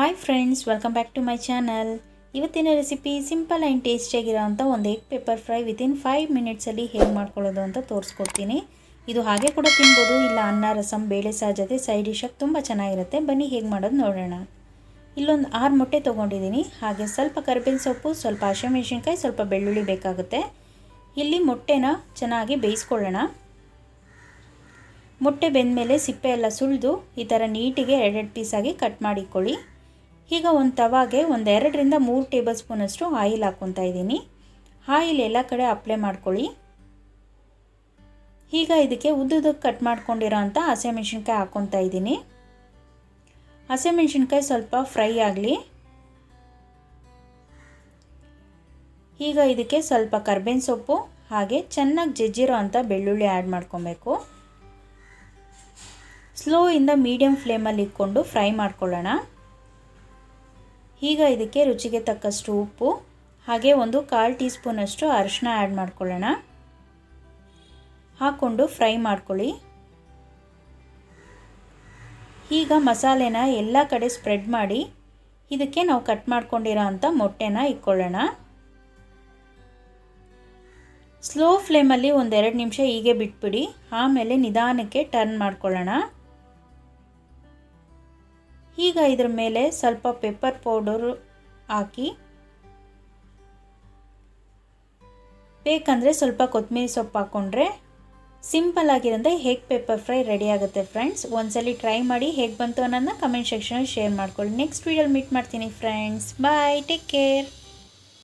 Hi friends, welcome back to my channel. ಇವತ್ತಿನ recipe simple and ಟೇಸ್ಟಿಯಾಗಿರೋಂಥ ಒಂದು egg pepper fry within 5 ಮಿನಿಟ್ಸಲ್ಲಿ ಹೇಗೆ ಮಾಡ್ಕೊಳ್ಳೋದು ಅಂತ ತೋರಿಸ್ಕೊಡ್ತೀನಿ. ಇದು ಹಾಗೆ ಕೂಡ ತಿನ್ಬೋದು, ಇಲ್ಲ ಅನ್ನ ರಸಂ ಬೇಳೆ ಸಾರು ಜೊತೆ ಸೈಡ್ ಡಿಶಾಗಿ ತುಂಬ ಚೆನ್ನಾಗಿರುತ್ತೆ. ಬನ್ನಿ ಹೇಗೆ ಮಾಡೋದು ನೋಡೋಣ. ಇಲ್ಲೊಂದು 6 ಮೊಟ್ಟೆ ತೊಗೊಂಡಿದ್ದೀನಿ. ಹಾಗೆ ಸ್ವಲ್ಪ ಕರಿಬೇವಿನ ಸೊಪ್ಪು, ಸ್ವಲ್ಪ ಹಸಿಮೆಣಸಿನ್ಕಾಯಿ, ಸ್ವಲ್ಪ ಬೆಳ್ಳುಳ್ಳಿ ಬೇಕಾಗುತ್ತೆ. ಇಲ್ಲಿ ಮೊಟ್ಟೆನ ಚೆನ್ನಾಗಿ ಬೇಯಿಸ್ಕೊಳ್ಳೋಣ. ಮೊಟ್ಟೆ ಬೆಂದಮೇಲೆ ಸಿಪ್ಪೆ ಎಲ್ಲ ಸುಲಿದು ಈ ಥರ ನೀಟಿಗೆ ಎರಡೆರಡು ಪೀಸಾಗಿ ಕಟ್ ಮಾಡಿಕೊಳ್ಳಿ. ಈಗ ಒಂದು ತವಾಗೆ ಒಂದು 2ರಿಂದ 3 ಟೇಬಲ್ ಸ್ಪೂನಷ್ಟು ಆಯಿಲ್ ಹಾಕ್ಕೊತಾ ಇದ್ದೀನಿ. ಆಯಿಲ್ ಎಲ್ಲ ಕಡೆ ಅಪ್ಲೈ ಮಾಡ್ಕೊಳ್ಳಿ. ಈಗ ಇದಕ್ಕೆ ಉದ್ದುದಕ್ಕೆ ಕಟ್ ಮಾಡ್ಕೊಂಡಿರೋ ಅಂಥ ಹಸಿಮೆಣಸಿನ್ಕಾಯಿ ಹಾಕ್ಕೊತಾ ಇದ್ದೀನಿ. ಹಸಿಮೆಣಸಿನ್ಕಾಯಿ ಸ್ವಲ್ಪ ಫ್ರೈ ಆಗಲಿ. ಈಗ ಇದಕ್ಕೆ ಸ್ವಲ್ಪ ಕರಿಬೇವಿನ ಸೊಪ್ಪು ಹಾಗೆ ಚೆನ್ನಾಗಿ ಜಜ್ಜಿರೋ ಅಂಥ ಬೆಳ್ಳುಳ್ಳಿ ಆ್ಯಡ್ ಮಾಡ್ಕೊಬೇಕು. ಸ್ಲೋ ಇಂದ ಮೀಡಿಯಮ್ ಫ್ಲೇಮಲ್ಲಿ ಇಟ್ಕೊಂಡು ಫ್ರೈ ಮಾಡ್ಕೊಳ್ಳೋಣ. ಈಗ ಇದಕ್ಕೆ ರುಚಿಗೆ ತಕ್ಕಷ್ಟು ಉಪ್ಪು ಹಾಗೆ ಒಂದು 1/4 ಟೀ ಸ್ಪೂನಷ್ಟು ಅರಿಶಿನ ಆ್ಯಡ್ ಮಾಡ್ಕೊಳ್ಳೋಣ. ಹಾಕ್ಕೊಂಡು ಫ್ರೈ ಮಾಡ್ಕೊಳ್ಳಿ. ಈಗ ಮಸಾಲೆನ ಎಲ್ಲ ಕಡೆ ಸ್ಪ್ರೆಡ್ ಮಾಡಿ ಇದಕ್ಕೆ ನಾವು ಕಟ್ ಮಾಡ್ಕೊಂಡಿರೋ ಅಂಥ ಮೊಟ್ಟೆನ ಇಟ್ಕೊಳ್ಳೋಣ. ಸ್ಲೋ ಫ್ಲೇಮಲ್ಲಿ ಒಂದು 2 ನಿಮಿಷ ಹೀಗೆ ಬಿಟ್ಬಿಡಿ. ಆಮೇಲೆ ನಿಧಾನಕ್ಕೆ ಟರ್ನ್ ಮಾಡ್ಕೊಳ್ಳೋಣ. ಈಗ ಇದ್ರ ಮೇಲೆ ಸ್ವಲ್ಪ ಪೆಪ್ಪರ್ ಪೌಡರು ಹಾಕಿ, ಬೇಕಂದರೆ ಸ್ವಲ್ಪ ಕೊತ್ತಂಬರಿ ಸೊಪ್ಪು ಹಾಕ್ಕೊಂಡ್ರೆ ಸಿಂಪಲ್ ಆಗಿರೋಂಥ ಎಗ್ ಪೆಪ್ಪರ್ ಫ್ರೈ ರೆಡಿ ಆಗುತ್ತೆ. ಫ್ರೆಂಡ್ಸ್, ಒಂದ್ಸಲಿ ಟ್ರೈ ಮಾಡಿ ಹೇಗೆ ಬಂತು ಅನ್ನೋದನ್ನ ಕಮೆಂಟ್ ಸೆಕ್ಷನಲ್ಲಿ ಶೇರ್ ಮಾಡ್ಕೊಳ್ಳಿ. ನೆಕ್ಸ್ಟ್ ವೀಡಿಯೋಲಿ ಮೀಟ್ ಮಾಡ್ತೀನಿ ಫ್ರೆಂಡ್ಸ್. Bye, take care.